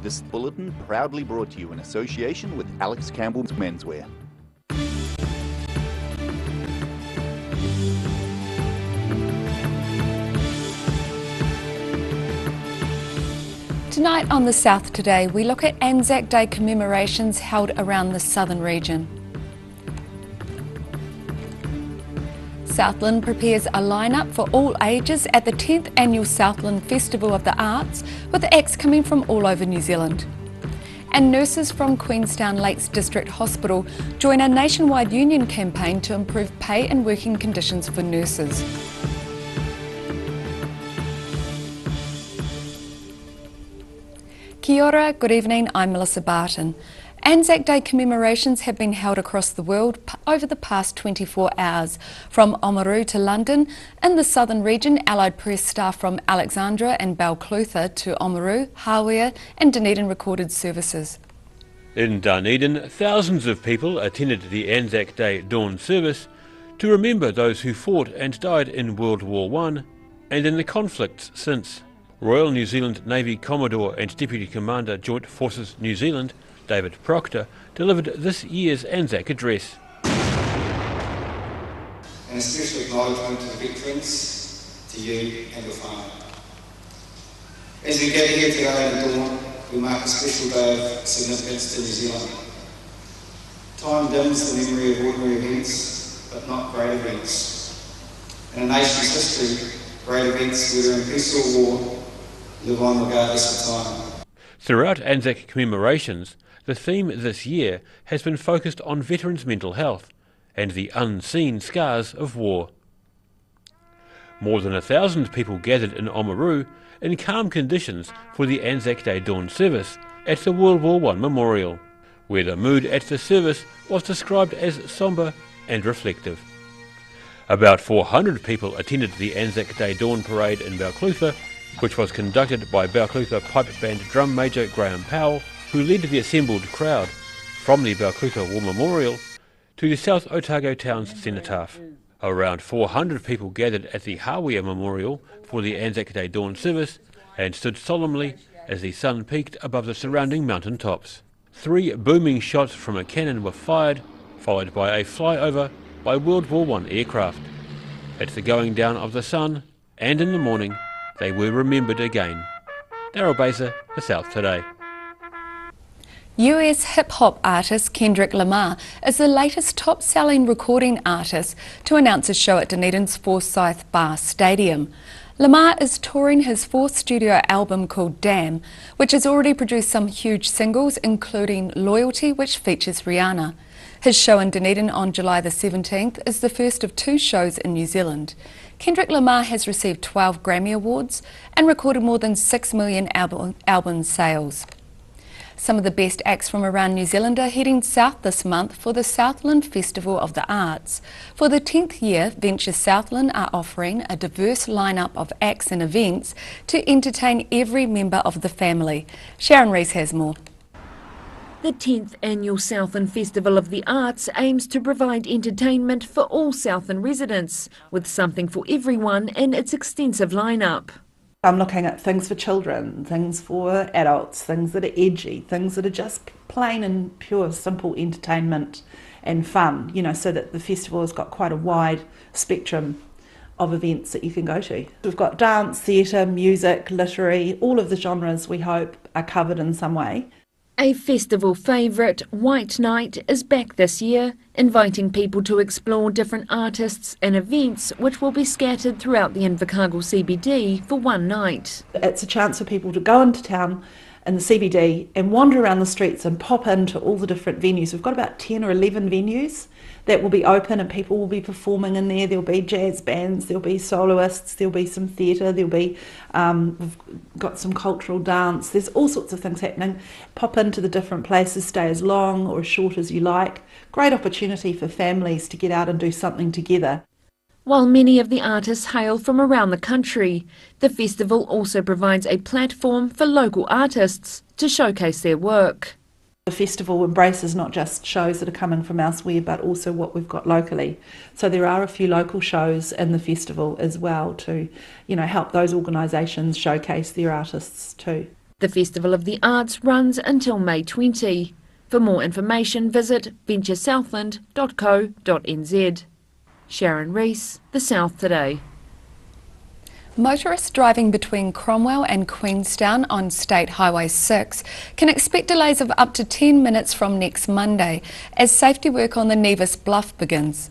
This bulletin proudly brought to you in association with Alex Campbell's Menswear. Tonight on The South Today, we look at Anzac Day commemorations held around the southern region. Southland prepares a lineup for all ages at the 10th Annual Southland Festival of the Arts, with acts coming from all over New Zealand. And nurses from Queenstown Lakes District Hospital join a nationwide union campaign to improve pay and working conditions for nurses. Kia ora, good evening, I'm Melissa Barton. Anzac Day commemorations have been held across the world over the past 24 hours. From Oamaru to London, in the southern region, Allied Press staff from Alexandra and Balclutha to Oamaru, Hawea and Dunedin recorded services. In Dunedin, thousands of people attended the Anzac Day dawn service to remember those who fought and died in World War I and in the conflicts since. Royal New Zealand Navy Commodore and Deputy Commander Joint Forces New Zealand David Proctor delivered this year's Anzac address. And a special acknowledgement to the veterans, to you and your family. As we gather here today at dawn, we mark a special day of significance to New Zealand. Time dims the memory of ordinary events, but not great events. In a nation's history, great events, whether in peace or war, live on regardless of time. Throughout Anzac commemorations, the theme this year has been focused on veterans' mental health and the unseen scars of war. More than 1,000 people gathered in Oamaru in calm conditions for the Anzac Day dawn service at the World War I Memorial, where the mood at the service was described as sombre and reflective. About 400 people attended the Anzac Day dawn parade in Balclutha, which was conducted by Balclutha Pipe Band Drum Major Graham Powell, who led the assembled crowd from the Balclutha War Memorial to the South Otago Town's cenotaph. Around 400 people gathered at the Hawea Memorial for the Anzac Day dawn service and stood solemnly as the sun peaked above the surrounding mountain tops. 3 booming shots from a cannon were fired, followed by a flyover by World War I aircraft. At the going down of the sun, and in the morning, they were remembered again. Daryl Baser, The South Today. US hip-hop artist Kendrick Lamar is the latest top-selling recording artist to announce a show at Dunedin's Forsyth Bar Stadium. Lamar is touring his 4th studio album called Damn, which has already produced some huge singles, including Loyalty, which features Rihanna. His show in Dunedin on July the 17th is the first of 2 shows in New Zealand. Kendrick Lamar has received 12 Grammy Awards and recorded more than 6 million album sales. Some of the best acts from around New Zealand are heading south this month for the Southland Festival of the Arts. For the 10th year, Venture Southland are offering a diverse lineup of acts and events to entertain every member of the family. Sharon Rees has more. The 10th Annual Southland Festival of the Arts aims to provide entertainment for all Southland residents, with something for everyone in its extensive lineup. I'm looking at things for children, things for adults, things that are edgy, things that are just plain and pure simple entertainment and fun, you know, so that the festival has got quite a wide spectrum of events that you can go to. We've got dance, theatre, music, literary, all of the genres we hope are covered in some way. A festival favourite, White Night, is back this year, inviting people to explore different artists and events which will be scattered throughout the Invercargill CBD for one night. It's a chance for people to go into town in the CBD and wander around the streets and pop into all the different venues. We've got about 10 or 11 venues that will be open and people will be performing in there. There'll be jazz bands, there'll be soloists, there'll be some theatre, there'll be, we've got some cultural dance. There's all sorts of things happening. Pop into the different places, stay as long or as short as you like. Great opportunity for families to get out and do something together. While many of the artists hail from around the country, the festival also provides a platform for local artists to showcase their work. The festival embraces not just shows that are coming from elsewhere, but also what we've got locally. So there are a few local shows in the festival as well to, you know, help those organisations showcase their artists too. The Festival of the Arts runs until May 20. For more information, visit venturesouthland.co.nz. Sharon Rees, The South Today. Motorists driving between Cromwell and Queenstown on State Highway 6 can expect delays of up to 10 minutes from next Monday as safety work on the Nevis Bluff begins.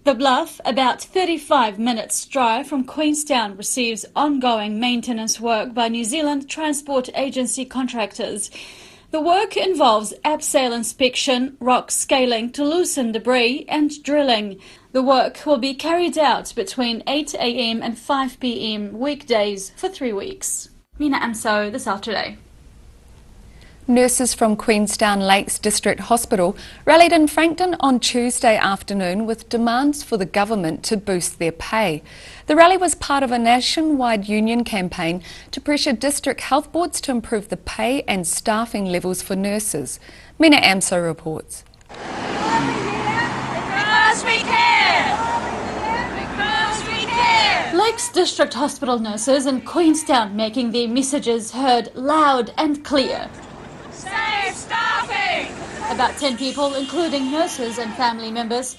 The Bluff, about 35 minutes drive from Queenstown, receives ongoing maintenance work by New Zealand Transport Agency contractors. The work involves abseil inspection, rock scaling to loosen debris and drilling. The work will be carried out between 8 a.m. and 5 p.m. weekdays for 3 weeks. Mina Amso, The South Today. Nurses from Queenstown Lakes District Hospital rallied in Frankton on Tuesday afternoon with demands for the government to boost their pay. The rally was part of a nationwide union campaign to pressure district health boards to improve the pay and staffing levels for nurses. Mina Amso reports. Because we care! Because we care! Lakes District Hospital nurses in Queenstown making their messages heard loud and clear. Save staffing! About 10 people, including nurses and family members,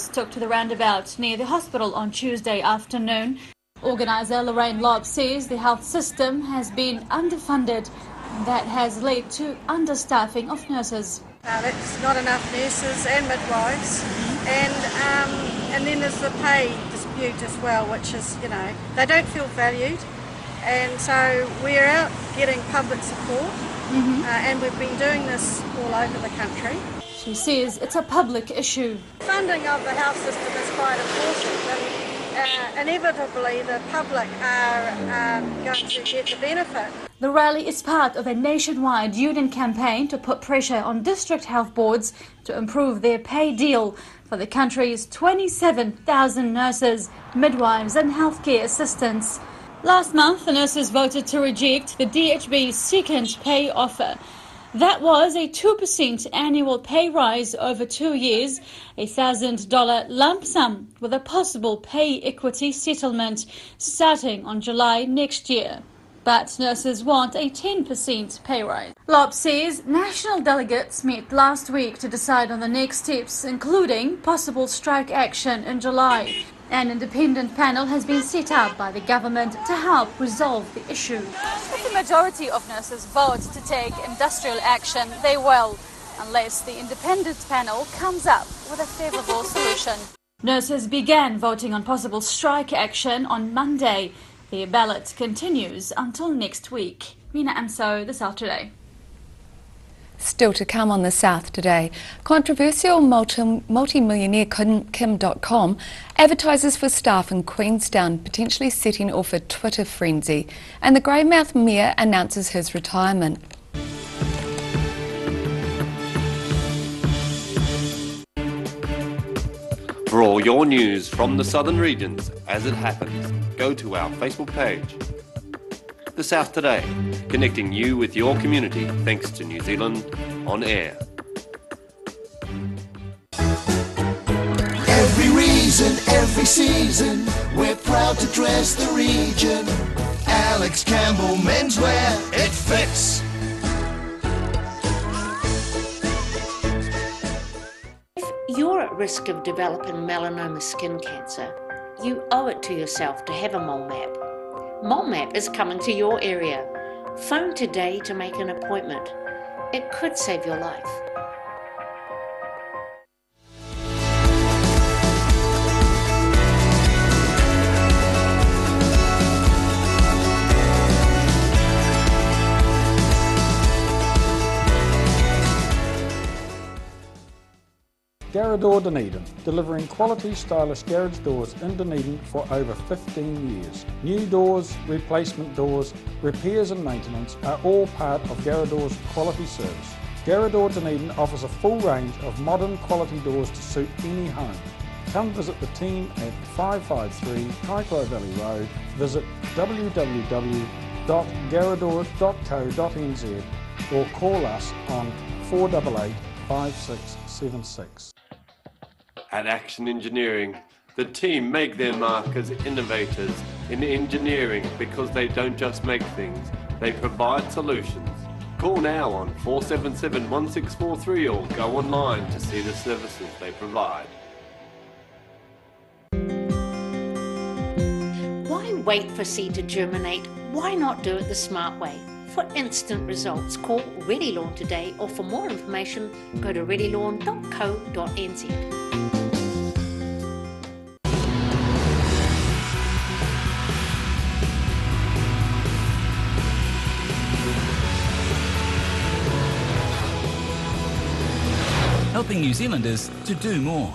took to the roundabout near the hospital on Tuesday afternoon. Organiser Lorraine Lobb says the health system has been underfunded, and that has led to understaffing of nurses. It's not enough nurses and midwives, and then there's the pay dispute as well, which is, they don't feel valued. And so we're out getting public support, and we've been doing this all over the country. She says it's a public issue. Funding of the health system is quite important, and inevitably the public are going to get the benefit. The rally is part of a nationwide union campaign to put pressure on district health boards to improve their pay deal for the country's 27,000 nurses, midwives and healthcare assistants. Last month, the nurses voted to reject the DHB's second pay offer. That was a 2% annual pay rise over 2 years, a $1,000 lump sum with a possible pay equity settlement starting on July next year. But nurses want a 10% pay rise. Lobb says national delegates met last week to decide on the next steps, including possible strike action in July. An independent panel has been set up by the government to help resolve the issue. If the majority of nurses vote to take industrial action, they will, unless the independent panel comes up with a favourable solution. Nurses began voting on possible strike action on Monday. Their ballot continues until next week. Mina Amso, The South Today. Still to come on The South Today, controversial multi-millionaire Kim.com advertises for staff in Queenstown, potentially setting off a Twitter frenzy, and the Greymouth Mayor announces his retirement. For all your news from the southern regions as it happens, go to our Facebook page. The South Today, connecting you with your community thanks to New Zealand On Air. Every reason, every season, we're proud to dress the region. Alex Campbell Menswear, it fits. If you're at risk of developing melanoma skin cancer, you owe it to yourself to have a mole map. Mole Map is coming to your area. Phone today to make an appointment. It could save your life. Garrador Dunedin, delivering quality stylish garage doors in Dunedin for over 15 years. New doors, replacement doors, repairs and maintenance are all part of Garrador's quality service. Garrador Dunedin offers a full range of modern quality doors to suit any home. Come visit the team at 553 Kaikoai Valley Road. Visit www.garrador.co.nz or call us on 488 5676. At Action Engineering, the team make their mark as innovators in engineering because they don't just make things, they provide solutions. Call now on 477 1643 or go online to see the services they provide. Why wait for seed to germinate? Why not do it the smart way? For instant results, call Ready Lawn today, or for more information, go to readylawn.co.nz. Helping New Zealanders to do more.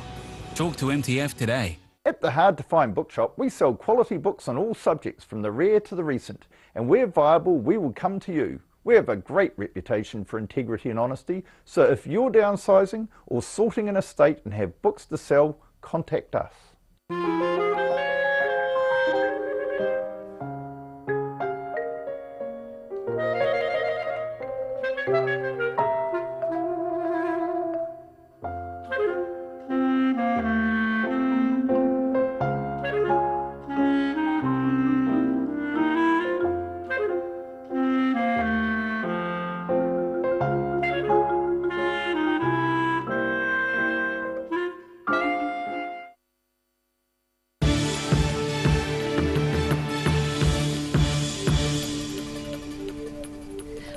Talk to MTF today. At the Hard to Find Bookshop, we sell quality books on all subjects from the rare to the recent, and where viable, we will come to you. We have a great reputation for integrity and honesty, so if you're downsizing or sorting an estate and have books to sell, contact us.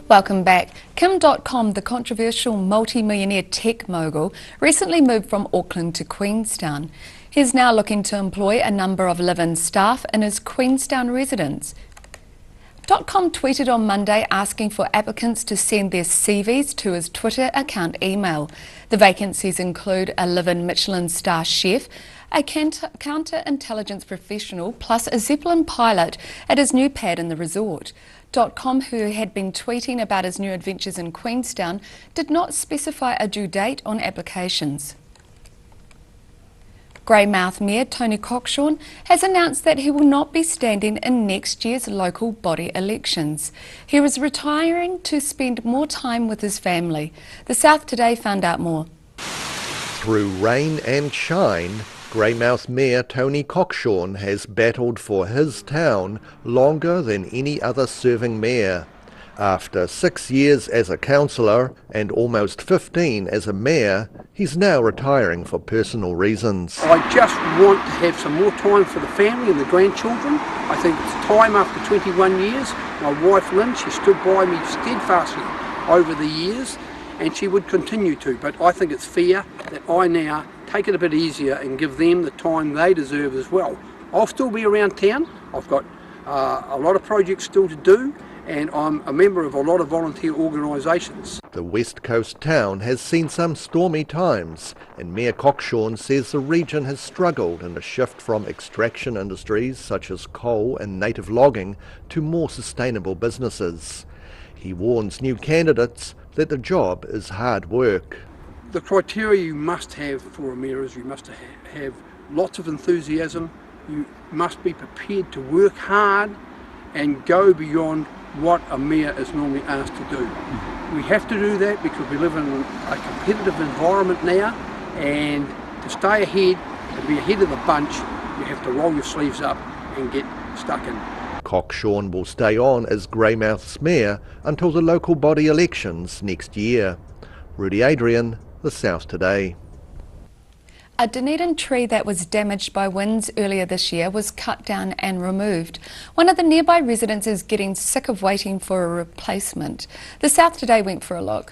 Welcome back. Kim.com, the controversial multi-millionaire tech mogul, recently moved from Auckland to Queenstown. He's now looking to employ a number of live-in staff in his Queenstown residence. .com tweeted on Monday asking for applicants to send their CVs to his Twitter account email. The vacancies include a live-in Michelin star chef, a counterintelligence professional, plus a Zeppelin pilot at his new pad in the resort. .com, who had been tweeting about his new adventures in Queenstown, did not specify a due date on applications. Greymouth Mayor Tony Cockshorn has announced that he will not be standing in next year's local body elections. He was retiring to spend more time with his family. The South Today found out more. Through rain and shine, Greymouth Mayor Tony Cockshorn has battled for his town longer than any other serving mayor. After 6 years as a councillor and almost 15 as a mayor, he's now retiring for personal reasons. I just want to have some more time for the family and the grandchildren. I think it's time after 21 years. My wife Lynn, she stood by me steadfastly over the years, and she would continue to, but I think it's fair that I now take it a bit easier and give them the time they deserve as well. I'll still be around town. I've got a lot of projects still to do, and I'm a member of a lot of volunteer organisations. The West Coast town has seen some stormy times, and Mayor Cockshorn says the region has struggled in a shift from extraction industries such as coal and native logging to more sustainable businesses. He warns new candidates that the job is hard work. The criteria you must have for a mayor is you must have lots of enthusiasm, you must be prepared to work hard and go beyond what a mayor is normally asked to do. We have to do that because we live in a competitive environment now, and to stay ahead and be ahead of the bunch, you have to roll your sleeves up and get stuck in. Cockshorn will stay on as Greymouth's mayor until the local body elections next year. Rudy Adrian, The South Today. A Dunedin tree that was damaged by winds earlier this year was cut down and removed. One of the nearby residents is getting sick of waiting for a replacement. The South Today went for a look.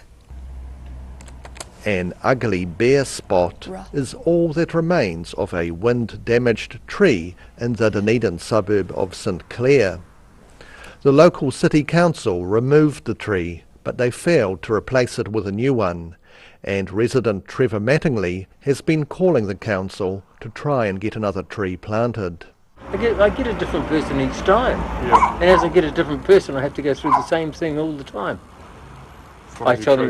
An ugly bare spot is all that remains of a wind-damaged tree in the Dunedin suburb of St Clair. The local city council removed the tree, but they failed to replace it with a new one, and resident Trevor Mattingly has been calling the council to try and get another tree planted. I get a different person each time, and as I get a different person I have to go through the same thing all the time. I tell them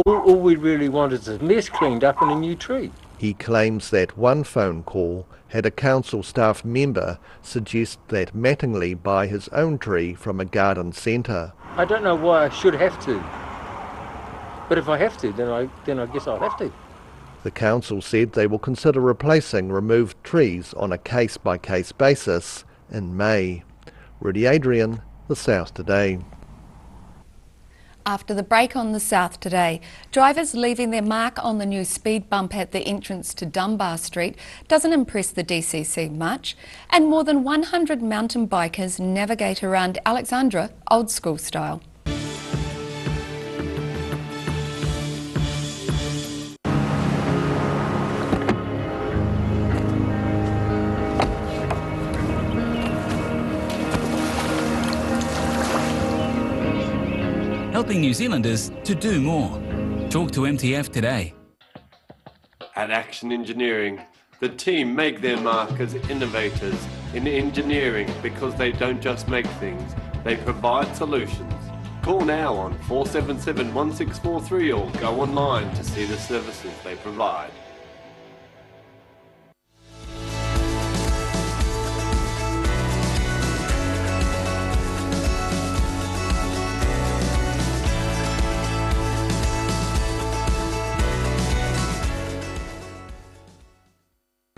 all we really want is a mess cleaned up and a new tree. He claims that one phone call had a council staff member suggest that Mattingly buy his own tree from a garden centre. I don't know why I should have to, but if I have to, then I guess I'll have to. The council said they will consider replacing removed trees on a case-by-case basis, in May. Rudy Adrian, The South Today. After the break on The South Today, drivers leaving their mark on the new speed bump at the entrance to Dunbar Street doesn't impress the DCC much, and more than 100 mountain bikers navigate around Alexandra old school style. Helping New Zealanders to do more. Talk to MTF today. At Action Engineering, the team make their mark as innovators in engineering because they don't just make things, they provide solutions. Call now on 477 1643 or go online to see the services they provide.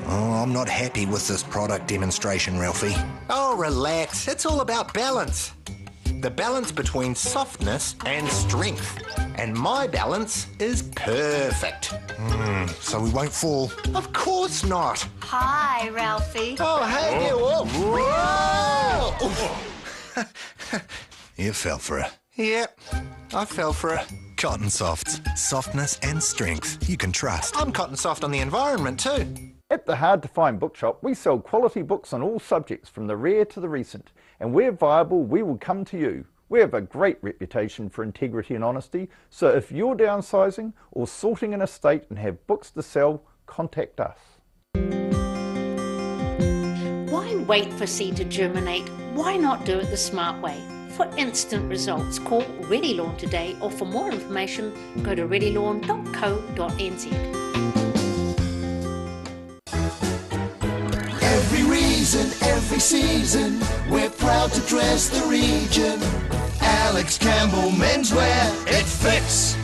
I'm not happy with this product demonstration, Ralphie. Oh, relax. It's all about balance. The balance between softness and strength. And my balance is perfect. So we won't fall? Of course not. Hi, Ralphie. Oh, hey, you all. Whoa! You fell for it. Yep, I fell for it. Cotton Softs. Softness and strength you can trust. I'm cotton soft on the environment too. At the Hard to Find Bookshop, we sell quality books on all subjects from the rare to the recent. And where viable, we will come to you. We have a great reputation for integrity and honesty, so if you're downsizing or sorting an estate and have books to sell, contact us. Why wait for seed to germinate? Why not do it the smart way? For instant results, call Ready Lawn today, or for more information, go to readylawn.co.nz. Every reason, every season, we're proud to dress the region. Alex Campbell Menswear, it fits.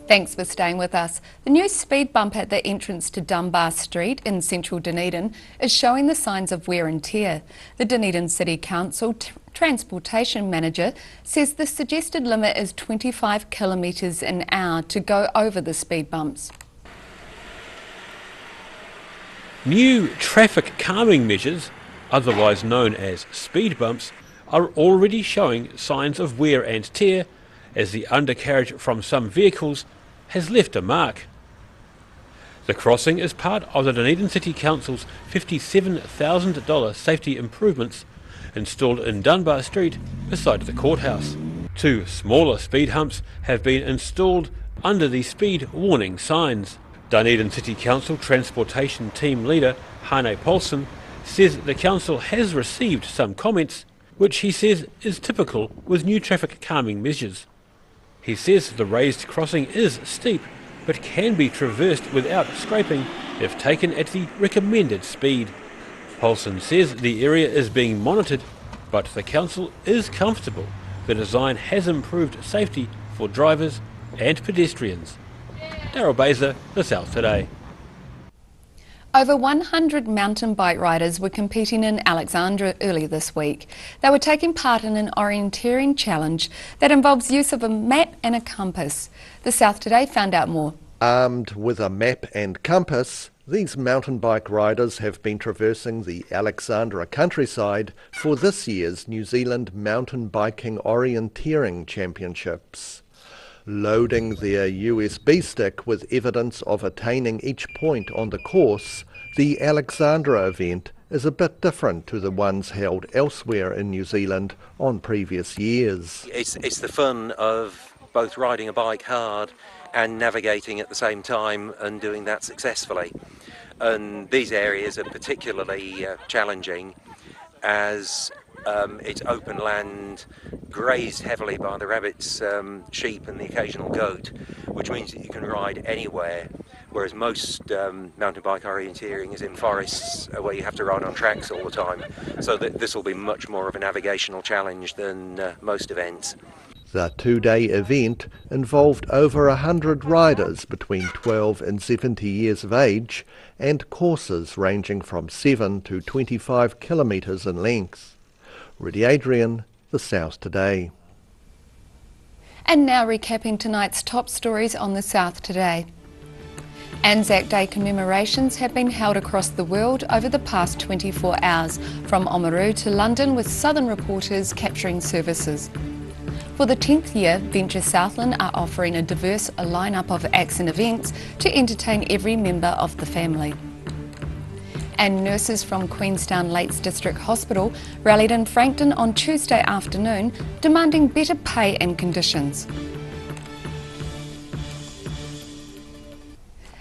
Thanks for staying with us. The new speed bump at the entrance to Dunbar Street in central Dunedin is showing the signs of wear and tear. The Dunedin City Council Transportation Manager says the suggested limit is 25 kilometres an hour to go over the speed bumps. New traffic calming measures, otherwise known as speed bumps, are already showing signs of wear and tear as the undercarriage from some vehicles has left a mark. The crossing is part of the Dunedin City Council's $57,000 safety improvements installed in Dunbar Street beside the courthouse. Two smaller speed humps have been installed under the speed warning signs. Dunedin City Council Transportation Team Leader Hane Paulson says the council has received some comments, which he says is typical with new traffic calming measures. He says the raised crossing is steep, but can be traversed without scraping if taken at the recommended speed. Paulson says the area is being monitored, but the council is comfortable the design has improved safety for drivers and pedestrians. Daryl Baser, The South Today. Over 100 mountain bike riders were competing in Alexandra early this week. They were taking part in an orienteering challenge that involves use of a map and a compass. The South Today found out more. Armed with a map and compass, these mountain bike riders have been traversing the Alexandra countryside for this year's New Zealand Mountain Biking Orienteering Championships. Loading their USB stick with evidence of attaining each point on the course, the Alexandra event is a bit different to the ones held elsewhere in New Zealand on previous years. It's the fun of both riding a bike hard and navigating at the same time and doing that successfully. And these areas are particularly challenging as it's open land, grazed heavily by the rabbits, sheep and the occasional goat, which means that you can ride anywhere, whereas most mountain bike orienteering is in forests where you have to ride on tracks all the time. So this will be much more of a navigational challenge than most events. The two-day event involved over 100 riders between 12 and 70 years of age and courses ranging from 7 to 25 kilometres in length. Rudy Adrian, The South Today. And now recapping tonight's top stories on The South Today. Anzac Day commemorations have been held across the world over the past 24 hours, from Oamaru to London, with Southern reporters capturing services. For the 10th year, Venture Southland are offering a diverse lineup of acts and events to entertain every member of the family. And nurses from Queenstown Lakes District Hospital rallied in Frankton on Tuesday afternoon, demanding better pay and conditions.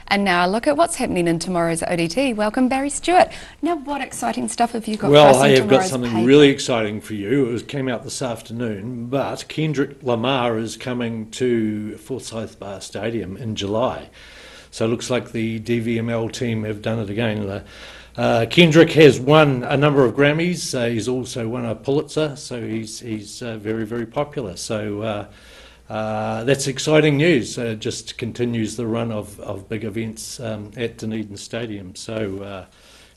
And now a look at what's happening in tomorrow's ODT. Welcome, Barry Stewart. Now, what exciting stuff have you got for us in Well, I have got tomorrow's something paper? really exciting for you. It came out this afternoon, but Kendrick Lamar is coming to Forsyth Bar Stadium in July. So it looks like the DVML team have done it again. Kendrick has won a number of Grammys. He's also won a Pulitzer, so he's very, very popular. So that's exciting news. Just continues the run of big events at Dunedin Stadium. So,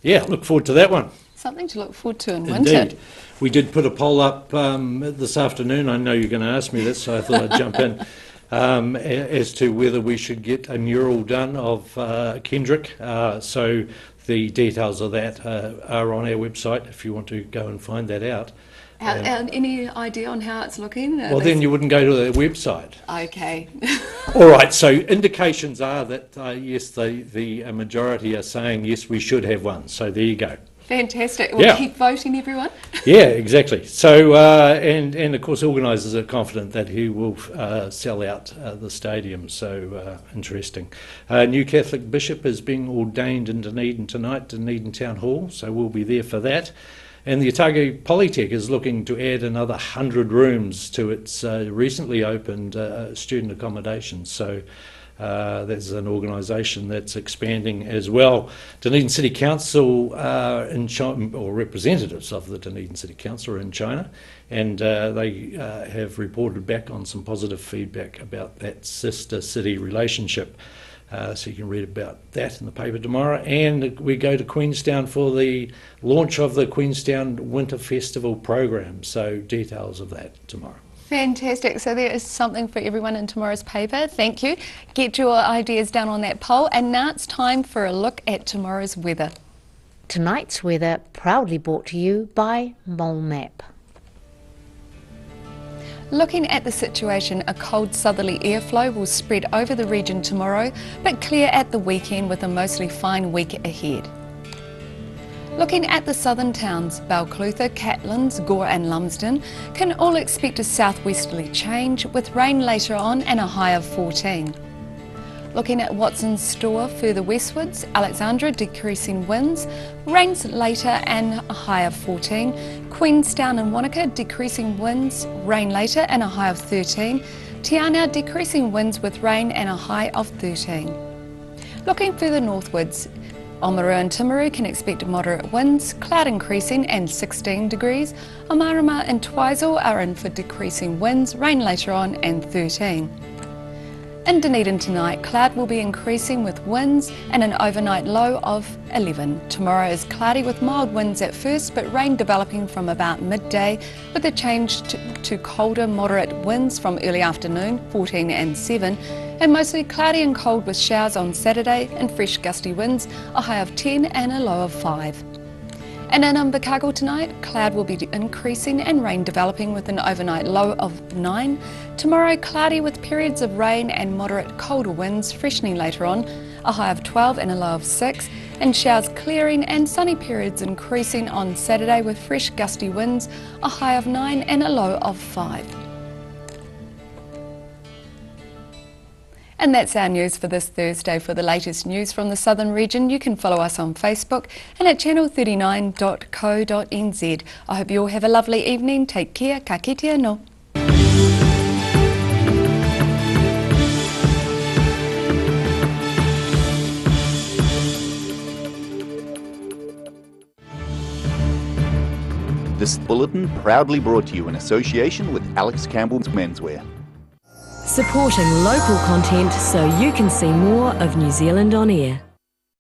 yeah, look forward to that one. Something to look forward to in winter. Indeed. We did put a poll up this afternoon. I know you're going to ask me this, so I thought I'd jump in. As to whether we should get a mural done of Kendrick. So the details of that are on our website if you want to go and find that out. And any idea on how it's looking? Well, then you wouldn't go to their website. Okay. All right, so indications are that, yes, the majority are saying, yes, we should have one. So there you go. Fantastic. We'll Yeah. keep voting, everyone. Yeah, exactly. So, and of course, organisers are confident that he will sell out the stadium. So, interesting. New Catholic bishop is being ordained in Dunedin tonight, Dunedin Town Hall. So we'll be there for that. And the Otago Polytech is looking to add another 100 rooms to its recently opened student accommodation. So there's an organisation that's expanding as well. Dunedin City Council in China, or representatives of the Dunedin City Council are in China, and they have reported back on some positive feedback about that sister city relationship. So you can read about that in the paper tomorrow. And we go to Queenstown for the launch of the Queenstown Winter Festival program. So details of that tomorrow. Fantastic. So there is something for everyone in tomorrow's paper. Thank you. Get your ideas down on that poll. And now it's time for a look at tomorrow's weather. Tonight's weather proudly brought to you by Mole Map. Looking at the situation, a cold southerly airflow will spread over the region tomorrow, but clear at the weekend with a mostly fine week ahead. Looking at the southern towns, Balclutha, Catlins, Gore and Lumsden can all expect a southwesterly change with rain later on and a high of 14. Looking at what's in store further westwards, Alexandra decreasing winds, rains later and a high of 14. Queenstown and Wanaka decreasing winds, rain later and a high of 13. Te Anau decreasing winds with rain and a high of 13. Looking further northwards, Oamaru and Timaru can expect moderate winds, cloud increasing and 16 degrees. Omarama and Twizel are in for decreasing winds, rain later on and 13. In Dunedin tonight, cloud will be increasing with winds and an overnight low of 11. Tomorrow is cloudy with mild winds at first, but rain developing from about midday with a change to colder moderate winds from early afternoon, 14 and 7, and mostly cloudy and cold with showers on Saturday and fresh gusty winds, a high of 10 and a low of 5. And in Invercargill tonight, cloud will be increasing and rain developing with an overnight low of 9. Tomorrow, cloudy with periods of rain and moderate colder winds, freshening later on, a high of 12 and a low of 6. And showers clearing and sunny periods increasing on Saturday with fresh gusty winds, a high of 9 and a low of 5. And that's our news for this Thursday. For the latest news from the Southern Region, you can follow us on Facebook and at channel39.co.nz. I hope you all have a lovely evening. Take care. Ka kite anō. This bulletin proudly brought to you in association with Alex Campbell's Menswear. Supporting local content so you can see more of New Zealand on air.